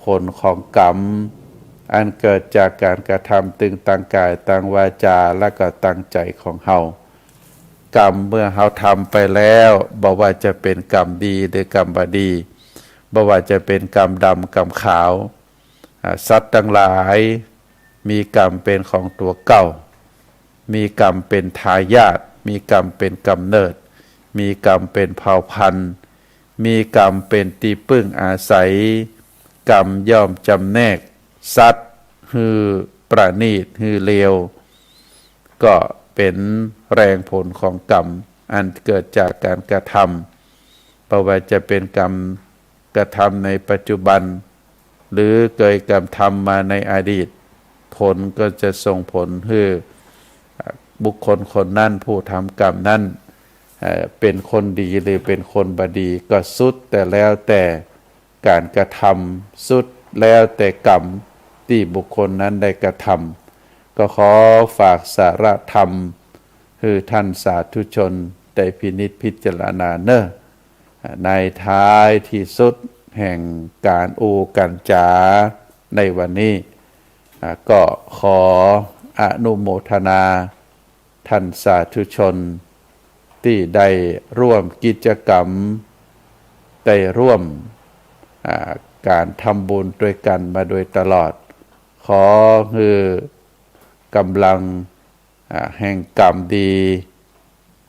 ผลของกรรม อันเกิดจากการกระทำตึงตั้งกายตั้งวาจาและก็ตั้งใจของเฮากรรมเมื่อเฮาทำไปแล้วบ่ว่าจะเป็นกรรมดีหรือกรรมบ่ดีบ่ว่าจะเป็นกรรมดำกรรมขาวสัตว์ทั้งหลายมีกรรมเป็นของตัวเก่ามีกรรมเป็นทายาทมีกรรมเป็นกำเนิดมีกรรมเป็นเผ่าพันธุ์มีกรรมเป็นที่พึ่งอาศัยกรรมย่อมจำแนกสัตว์ฮือประณีตฮือเลวก็เป็นแรงผลของกรรมอันเกิดจากการกระทำเพราะว่าจะเป็นกรรมกระทำในปัจจุบันหรือเคยกระทำมาในอดีตผลก็จะส่งผลให้บุคคลคนนั้นผู้ทำกรรมนั้นเป็นคนดีหรือเป็นคนบดีก็สุดแต่แล้วแต่การกระทำสุดแล้วแต่กรรมที่บุคคลนั้นได้กระทำก็ขอฝากสาระธรรมคือท่านสาธุชนได้พินิจพิจารณาเนอะในท้ายที่สุดแห่งการอูกันจาในวันนี้ก็ขออนุโมทนาท่านสาธุชนที่ได้ร่วมกิจกรรมได้ร่วมการทำบุญด้วยกันมาโดยตลอดขอคือกำลังแห่งกรรมดี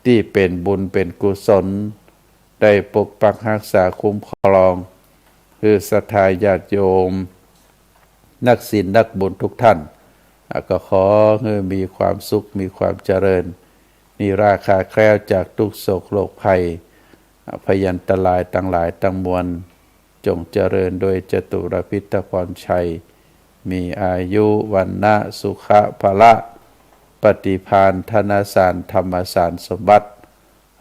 ที่เป็นบุญเป็นกุศลได้ปกปักรักษาคุ้มครองคือศรัทธาญาติโยมนักศีลนักบุญทุกท่านก็ขอให้มีความสุขมีความเจริญมีราคาแคล้วจากทุกโศกโรคภัยพยันตรายทั้งหลายทั้งมวลจงเจริญโดยจตุรพิธพรชัยมีอายุวันนะสุขะพละปฏิภาณธนสารธรรมสารสมบัติ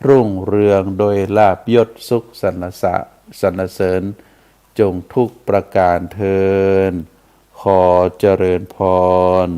รุ่งเรืองโดยลาภยศสุขสรรเสริญจงทุกประการเทินขอเจริญพร